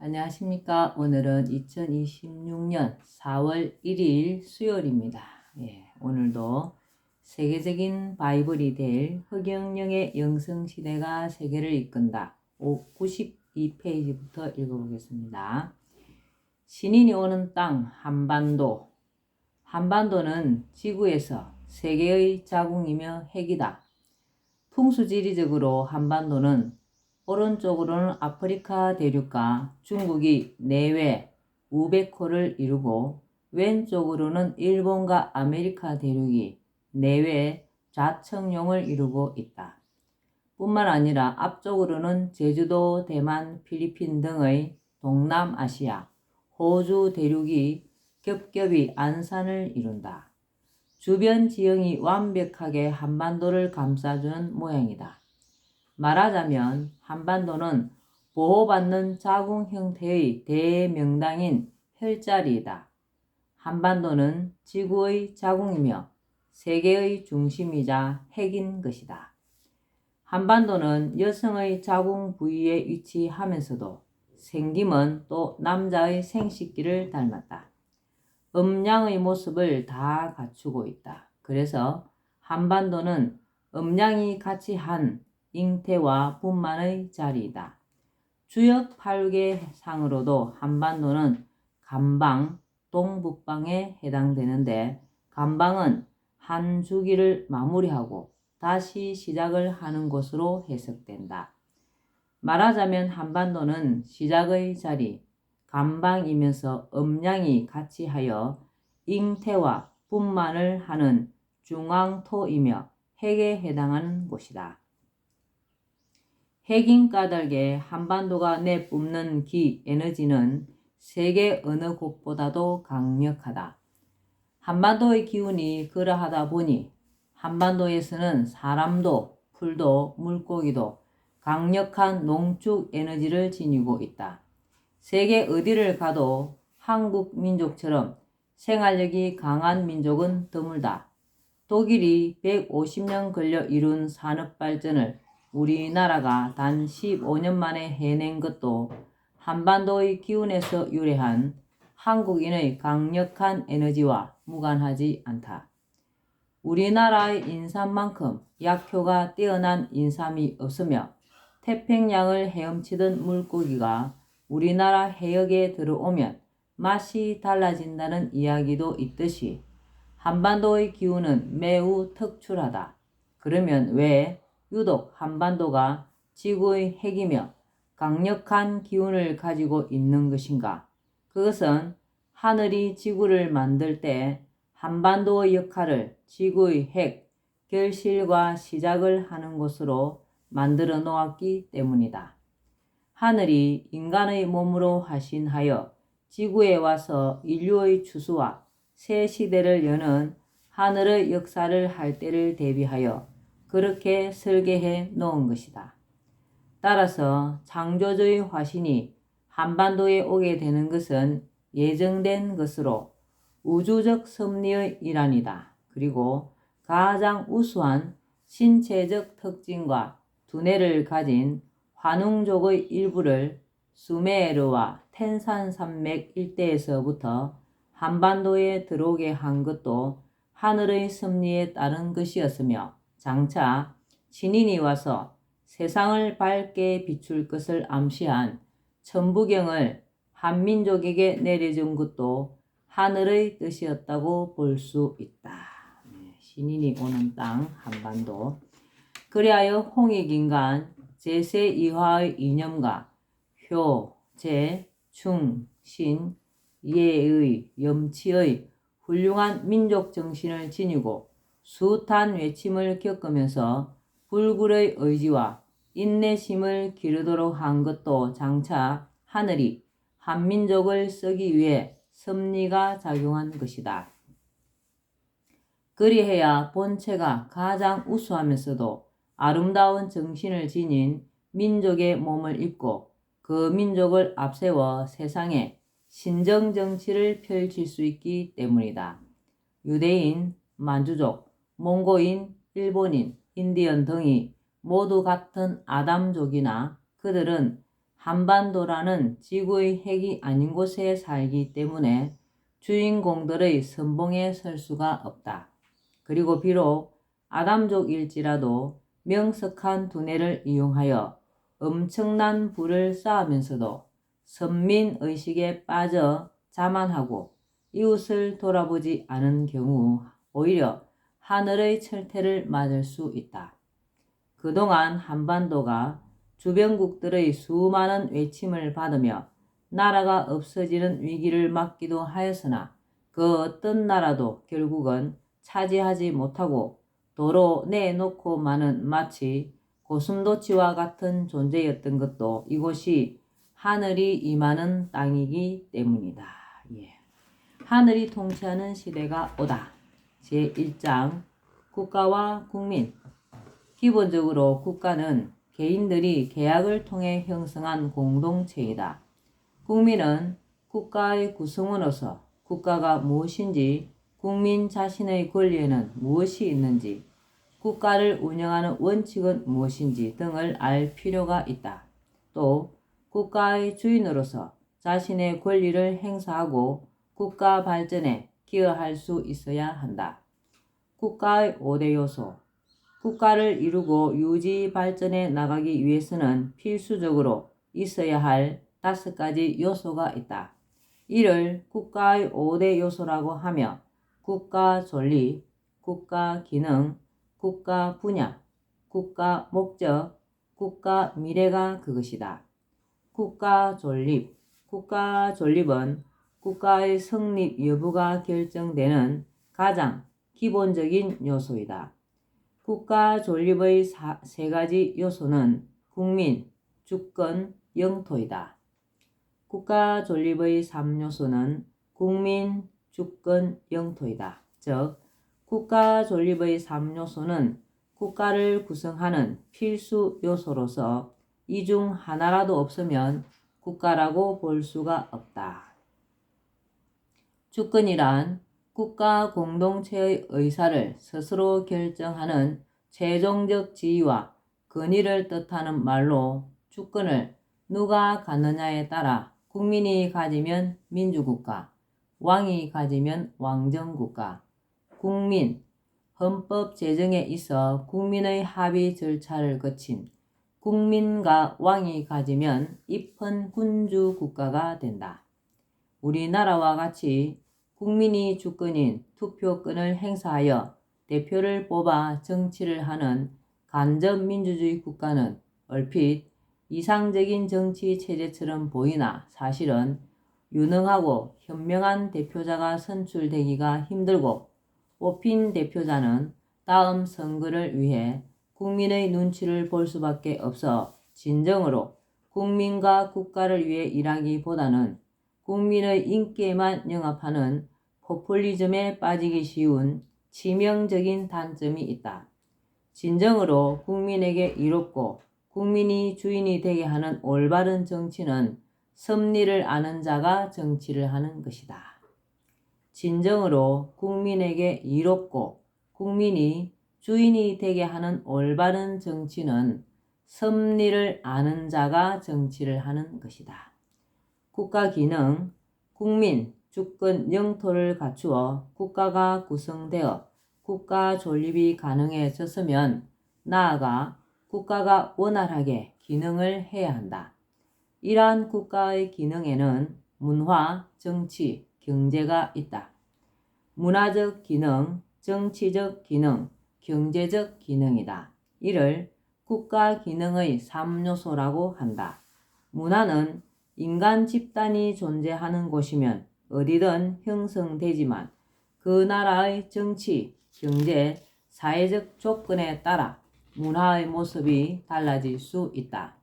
안녕하십니까. 오늘은 2026년 4월 1일 수요일입니다. 오늘도 세계적인 바이블이 될 허경영의 영성시대가 세계를 이끈다. 92페이지부터 읽어보겠습니다. 신인이 오는 땅 한반도. 한반도는 지구에서 세계의 자궁이며 핵이다. 풍수지리적으로 한반도는 오른쪽으로는 아프리카 대륙과 중국이 내외 우베코를 이루고 왼쪽으로는 일본과 아메리카 대륙이 내외 좌청룡을 이루고 있다. 뿐만 아니라 앞쪽으로는 제주도, 대만, 필리핀 등의 동남아시아, 호주 대륙이 겹겹이 안산을 이룬다. 주변 지형이 완벽하게 한반도를 감싸주는 모양이다. 말하자면 한반도는 보호받는 자궁 형태의 대명당인 혈자리이다. 한반도는 지구의 자궁이며 세계의 중심이자 핵인 것이다. 한반도는 여성의 자궁 부위에 위치하면서도 생김은 또 남자의 생식기를 닮았다. 음양의 모습을 다 갖추고 있다. 그래서 한반도는 음양이 같이 한 잉태와 분만의 자리이다. 주역 8개 상으로도 한반도는 간방, 동북방에 해당되는데 간방은 한 주기를 마무리하고 다시 시작을 하는 곳으로 해석된다. 말하자면 한반도는 시작의 자리, 간방이면서 음양이 같이 하여 잉태와 분만을 하는 중앙토이며 핵에 해당하는 곳이다. 핵인 까닭에 한반도가 내뿜는 기 에너지는 세계 어느 곳보다도 강력하다. 한반도의 기운이 그러하다 보니 한반도에서는 사람도 풀도 물고기도 강력한 농축 에너지를 지니고 있다. 세계 어디를 가도 한국 민족처럼 생활력이 강한 민족은 드물다. 독일이 150년 걸려 이룬 산업 발전을 우리나라가 단 15년 만에 해낸 것도 한반도의 기운에서 유래한 한국인의 강력한 에너지와 무관하지 않다. 우리나라의 인삼만큼 약효가 뛰어난 인삼이 없으며 태평양을 헤엄치던 물고기가 우리나라 해역에 들어오면 맛이 달라진다는 이야기도 있듯이 한반도의 기운은 매우 특출하다. 그러면 왜 유독 한반도가 지구의 핵이며 강력한 기운을 가지고 있는 것인가? 그것은 하늘이 지구를 만들 때 한반도의 역할을 지구의 핵, 결실과 시작을 하는 곳으로 만들어 놓았기 때문이다. 하늘이 인간의 몸으로 화신하여 지구에 와서 인류의 추수와 새 시대를 여는 하늘의 역사를 할 때를 대비하여 그렇게 설계해 놓은 것이다. 따라서 창조주의 화신이 한반도에 오게 되는 것은 예정된 것으로 우주적 섭리의 일환이다. 그리고 가장 우수한 신체적 특징과 두뇌를 가진 환웅족의 일부를 수메르와 텐산 산맥 일대에서부터 한반도에 들어오게 한 것도 하늘의 섭리에 따른 것이었으며 장차 신인이 와서 세상을 밝게 비출 것을 암시한 천부경을 한민족에게 내려준 것도 하늘의 뜻이었다고 볼 수 있다. 신인이 오는 땅 한반도. 그리하여 홍익인간 제세2화의 이념과 효, 제, 충, 신, 예의, 염치의 훌륭한 민족 정신을 지니고 숱한 외침을 겪으면서 불굴의 의지와 인내심을 기르도록 한 것도 장차 하늘이 한민족을 쓰기 위해 섭리가 작용한 것이다. 그리해야 본체가 가장 우수하면서도 아름다운 정신을 지닌 민족의 몸을 입고 그 민족을 앞세워 세상에 신정정치를 펼칠 수 있기 때문이다. 유대인, 만주족, 몽고인, 일본인, 인디언 등이 모두 같은 아담족이나 그들은 한반도라는 지구의 핵이 아닌 곳에 살기 때문에 주인공들의 선봉에 설 수가 없다. 그리고 비록 아담족일지라도 명석한 두뇌를 이용하여 엄청난 부를 쌓으면서도 선민의식에 빠져 자만하고 이웃을 돌아보지 않은 경우 오히려 하늘의 철퇴를 맞을 수 있다. 그동안 한반도가 주변국들의 수많은 외침을 받으며 나라가 없어지는 위기를 맞기도 하였으나 그 어떤 나라도 결국은 차지하지 못하고 도로 내놓고만은 마치 고슴도치와 같은 존재였던 것도 이곳이 하늘이 임하는 땅이기 때문이다. 하늘이 통치하는 시대가 오다. 제1장 국가와 국민. 기본적으로 국가는 개인들이 계약을 통해 형성한 공동체이다. 국민은 국가의 구성원으로서 국가가 무엇인지, 국민 자신의 권리에는 무엇이 있는지, 국가를 운영하는 원칙은 무엇인지 등을 알 필요가 있다. 또 국가의 주인으로서 자신의 권리를 행사하고 국가 발전에 기여할 수 있어야 한다. 국가의 5대 요소. 국가를 이루고 유지 발전해 나가기 위해서는 필수적으로 있어야 할 5가지 요소가 있다. 이를 국가의 5대 요소라고 하며 국가 존립, 국가 기능, 국가 분야, 국가 목적, 국가 미래가 그것이다. 국가 존립. 국가 존립은 국가의 성립 여부가 결정되는 가장 기본적인 요소이다. 국가 존립의 3가지 요소는 국민, 주권, 영토이다. 국가 존립의 3요소는 국민, 주권, 영토이다. 즉, 국가 존립의 3요소는 국가를 구성하는 필수 요소로서 이 중 하나라도 없으면 국가라고 볼 수가 없다. 주권이란 국가 공동체의 의사를 스스로 결정하는 최종적 지위와 권위를 뜻하는 말로 주권을 누가 갖느냐에 따라 국민이 가지면 민주국가, 왕이 가지면 왕정국가, 국민, 헌법 제정에 있어 국민의 합의 절차를 거친 국민과 왕이 가지면 입헌 군주국가가 된다. 우리나라와 같이 국민이 주권인 투표권을 행사하여 대표를 뽑아 정치를 하는 간접민주주의 국가는 얼핏 이상적인 정치 체제처럼 보이나 사실은 유능하고 현명한 대표자가 선출되기가 힘들고 뽑힌 대표자는 다음 선거를 위해 국민의 눈치를 볼 수밖에 없어 진정으로 국민과 국가를 위해 일하기보다는 국민의 인기에만 영합하는 포퓰리즘에 빠지기 쉬운 치명적인 단점이 있다. 진정으로 국민에게 이롭고 국민이 주인이 되게 하는 올바른 정치는 섭리를 아는 자가 정치를 하는 것이다. 진정으로 국민에게 이롭고 국민이 주인이 되게 하는 올바른 정치는 섭리를 아는 자가 정치를 하는 것이다. 국가 기능, 국민, 주권, 영토를 갖추어 국가가 구성되어 국가 존립이 가능해졌으면 나아가 국가가 원활하게 기능을 해야 한다. 이러한 국가의 기능에는 문화, 정치, 경제가 있다. 문화적 기능, 정치적 기능, 경제적 기능이다. 이를 국가 기능의 3요소라고 한다. 문화는 인간 집단이 존재하는 곳이면 어디든 형성되지만 그 나라의 정치, 경제, 사회적 조건에 따라 문화의 모습이 달라질 수 있다.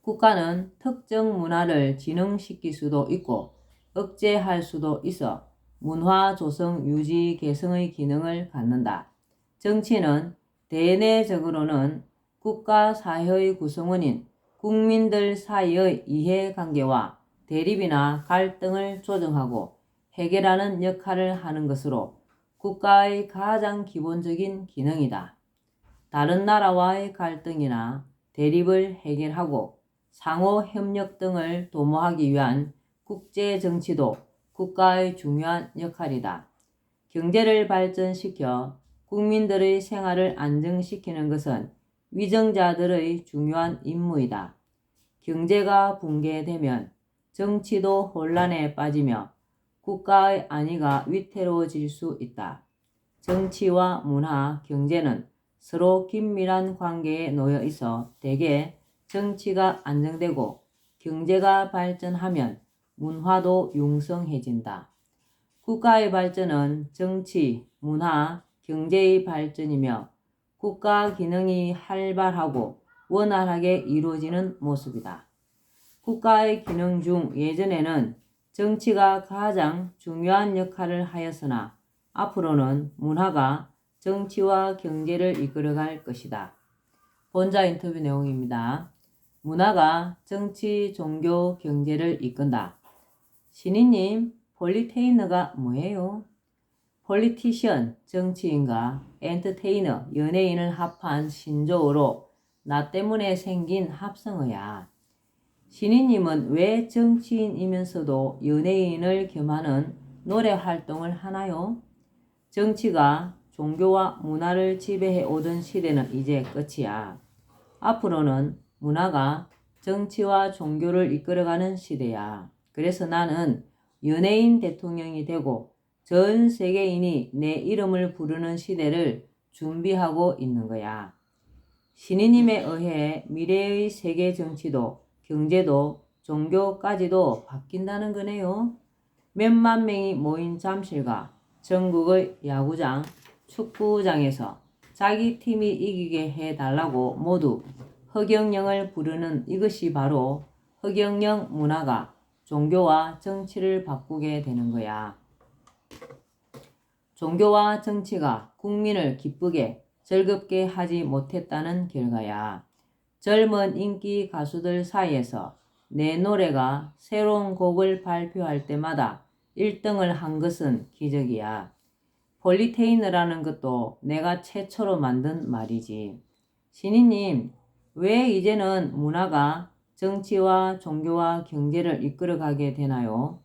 국가는 특정 문화를 진흥시킬 수도 있고 억제할 수도 있어 문화 조성, 유지, 개성의 기능을 갖는다. 정치는 대내적으로는 국가 사회의 구성원인 국민들 사이의 이해관계와 대립이나 갈등을 조정하고 해결하는 역할을 하는 것으로 국가의 가장 기본적인 기능이다. 다른 나라와의 갈등이나 대립을 해결하고 상호 협력 등을 도모하기 위한 국제 정치도 국가의 중요한 역할이다. 경제를 발전시켜 국민들의 생활을 안정시키는 것은 위정자들의 중요한 임무이다. 경제가 붕괴되면 정치도 혼란에 빠지며 국가의 안위가 위태로워질 수 있다. 정치와 문화, 경제는 서로 긴밀한 관계에 놓여 있어 대개 정치가 안정되고 경제가 발전하면 문화도 융성해진다. 국가의 발전은 정치, 문화, 경제의 발전이며 국가 기능이 활발하고 원활하게 이루어지는 모습이다. 국가의 기능 중 예전에는 정치가 가장 중요한 역할을 하였으나 앞으로는 문화가 정치와 경제를 이끌어갈 것이다. 본자 인터뷰 내용입니다. 문화가 정치, 종교, 경제를 이끈다. 신이님, 폴리테이너가 뭐예요? 폴리티션, 정치인과 엔터테이너, 연예인을 합한 신조어로 나 때문에 생긴 합성어야. 신이님은 왜 정치인이면서도 연예인을 겸하는 노래 활동을 하나요? 정치가 종교와 문화를 지배해 오던 시대는 이제 끝이야. 앞으로는 문화가 정치와 종교를 이끌어가는 시대야. 그래서 나는 연예인 대통령이 되고 전 세계인이 내 이름을 부르는 시대를 준비하고 있는 거야. 신이님에 의해 미래의 세계 정치도 경제도 종교까지도 바뀐다는 거네요. 몇만 명이 모인 잠실과 전국의 야구장, 축구장에서 자기 팀이 이기게 해달라고 모두 허경영을 부르는 이것이 바로 허경영 문화가 종교와 정치를 바꾸게 되는 거야. 종교와 정치가 국민을 기쁘게 즐겁게 하지 못했다는 결과야. 젊은 인기 가수들 사이에서 내 노래가 새로운 곡을 발표할 때마다 1등을 한 것은 기적이야. 폴리테이너라는 것도 내가 최초로 만든 말이지. 신이님, 왜 이제는 문화가 정치와 종교와 경제를 이끌어가게 되나요?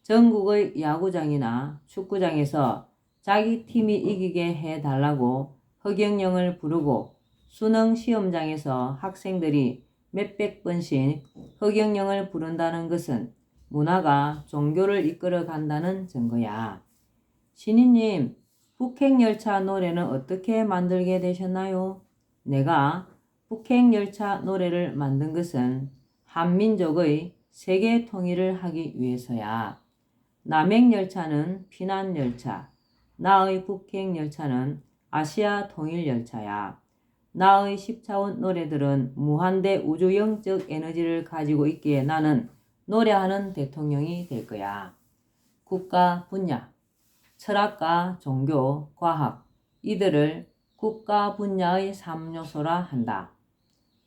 전국의 야구장이나 축구장에서 자기 팀이 이기게 해달라고 허경영을 부르고 수능 시험장에서 학생들이 몇백 번씩 허경영을 부른다는 것은 문화가 종교를 이끌어 간다는 증거야. 신이님, 북핵열차 노래는 어떻게 만들게 되셨나요? 내가 북핵열차 노래를 만든 것은 한민족의 세계 통일을 하기 위해서야. 남핵열차는 피난열차, 나의 북핵열차는 아시아 통일열차야. 나의 10차원 노래들은 무한대 우주영적 에너지를 가지고 있기에 나는 노래하는 대통령이 될 거야. 국가 분야, 철학과 종교, 과학, 이들을 국가 분야의 3요소라 한다.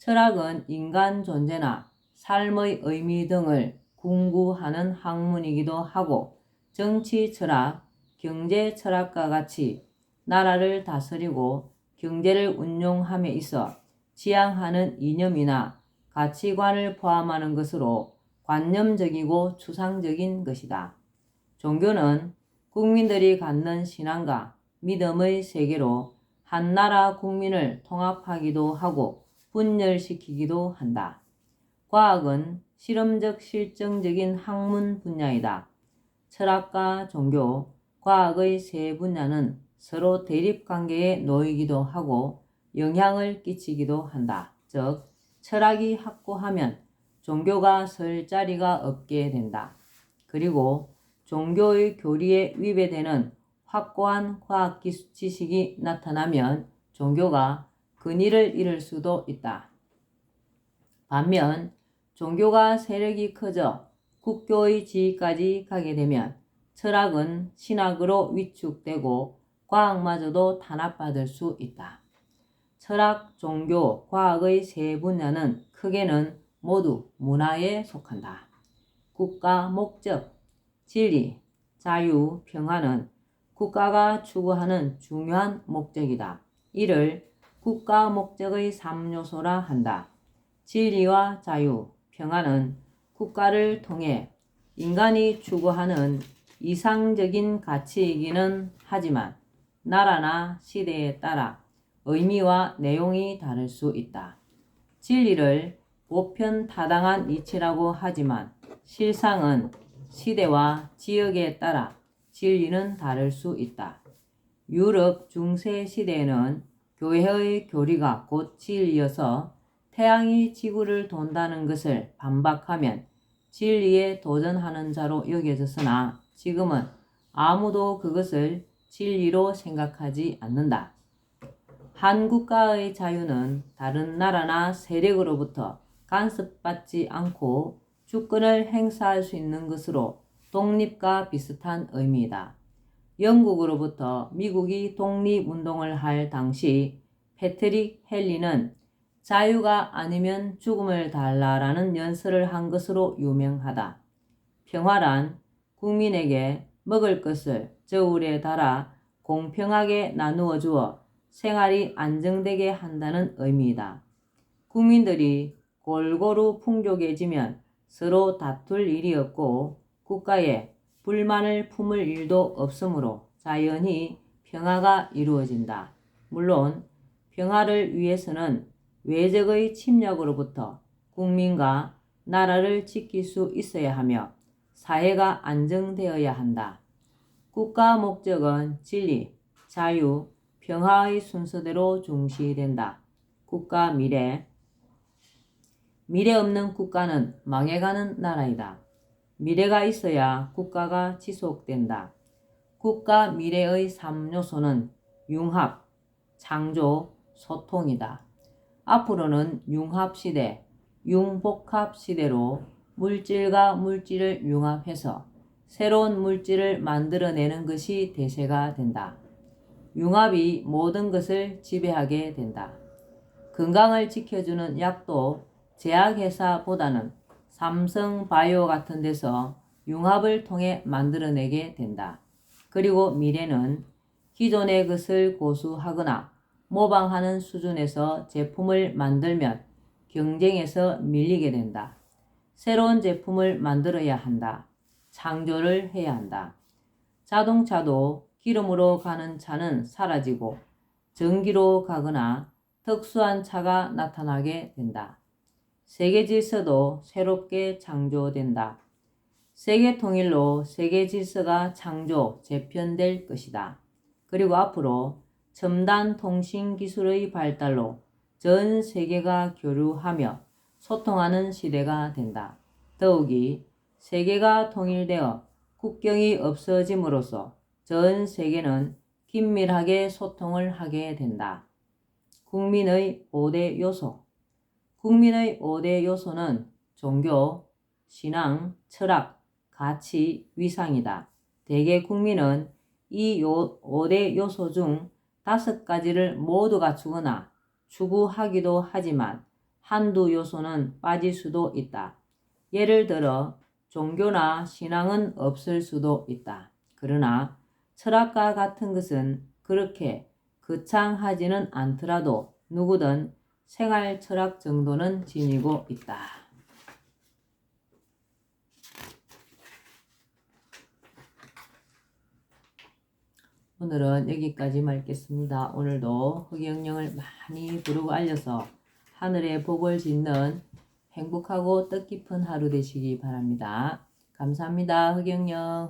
철학은 인간 존재나 삶의 의미 등을 궁구하는 학문이기도 하고 정치 철학, 경제 철학과 같이 나라를 다스리고 경제를 운용함에 있어 지향하는 이념이나 가치관을 포함하는 것으로 관념적이고 추상적인 것이다. 종교는 국민들이 갖는 신앙과 믿음의 세계로 한 나라 국민을 통합하기도 하고 분열시키기도 한다. 과학은 실험적 실증적인 학문 분야이다. 철학과 종교, 과학의 세 분야는 서로 대립관계에 놓이기도 하고 영향을 끼치기도 한다. 즉, 철학이 확고하면 종교가 설 자리가 없게 된다. 그리고 종교의 교리에 위배되는 확고한 과학 지식이 나타나면 종교가 근위를 잃을 수도 있다. 반면 종교가 세력이 커져 국교의 지위까지 가게 되면 철학은 신학으로 위축되고 과학마저도 탄압받을 수 있다. 철학, 종교, 과학의 세 분야는 크게는 모두 문화에 속한다. 국가 목적, 진리, 자유, 평화는 국가가 추구하는 중요한 목적이다. 이를 국가 목적의 3요소라 한다. 진리와 자유, 평화는 국가를 통해 인간이 추구하는 이상적인 가치이기는 하지만 나라나 시대에 따라 의미와 내용이 다를 수 있다. 진리를 보편타당한 이치라고 하지만 실상은 시대와 지역에 따라 진리는 다를 수 있다. 유럽 중세 시대에는 교회의 교리가 곧 진리여서 태양이 지구를 돈다는 것을 반박하면 진리에 도전하는 자로 여겨졌으나 지금은 아무도 그것을 진리로 생각하지 않는다. 한 국가의 자유는 다른 나라나 세력으로부터 간섭받지 않고 주권을 행사할 수 있는 것으로 독립과 비슷한 의미이다. 영국으로부터 미국이 독립운동을 할 당시 패트릭 헨리는 자유가 아니면 죽음을 달라라는 연설을 한 것으로 유명하다. 평화란 국민에게 먹을 것을 저울에 달아 공평하게 나누어 주어 생활이 안정되게 한다는 의미이다. 국민들이 골고루 풍족해지면 서로 다툴 일이 없고 국가에 불만을 품을 일도 없으므로 자연히 평화가 이루어진다. 물론 평화를 위해서는 외적의 침략으로부터 국민과 나라를 지킬 수 있어야 하며 사회가 안정되어야 한다. 국가 목적은 진리, 자유, 평화의 순서대로 중시된다. 국가 미래 없는 국가는 망해가는 나라이다. 미래가 있어야 국가가 지속된다. 국가 미래의 3요소는 융합, 창조, 소통이다. 앞으로는 융합시대, 융복합시대로 물질과 물질을 융합해서 새로운 물질을 만들어내는 것이 대세가 된다. 융합이 모든 것을 지배하게 된다. 건강을 지켜주는 약도 제약회사보다는 삼성바이오 같은 데서 융합을 통해 만들어내게 된다. 그리고 미래는 기존의 것을 고수하거나 모방하는 수준에서 제품을 만들면 경쟁에서 밀리게 된다. 새로운 제품을 만들어야 한다. 창조를 해야 한다. 자동차도 기름으로 가는 차는 사라지고 전기로 가거나 특수한 차가 나타나게 된다. 세계 질서도 새롭게 창조된다. 세계 통일로 세계 질서가 창조, 재편될 것이다. 그리고 앞으로 첨단 통신 기술의 발달로 전 세계가 교류하며 소통하는 시대가 된다. 더욱이 세계가 통일되어 국경이 없어짐으로써 전 세계는 긴밀하게 소통을 하게 된다. 국민의 5대 요소. 국민의 5대 요소는 종교, 신앙, 철학, 가치, 위상이다. 대개 국민은 이 5대 요소 중 5가지를 모두 갖추거나 추구하기도 하지만 한두 요소는 빠질 수도 있다. 예를 들어 종교나 신앙은 없을 수도 있다. 그러나 철학과 같은 것은 그렇게 거창하지는 않더라도 누구든 생활 철학 정도는 지니고 있다. 오늘은 여기까지만 읽겠습니다. 오늘도 흑영령을 많이 부르고 알려서 하늘의 복을 짓는 행복하고 뜻깊은 하루 되시기 바랍니다. 감사합니다. 흑영령.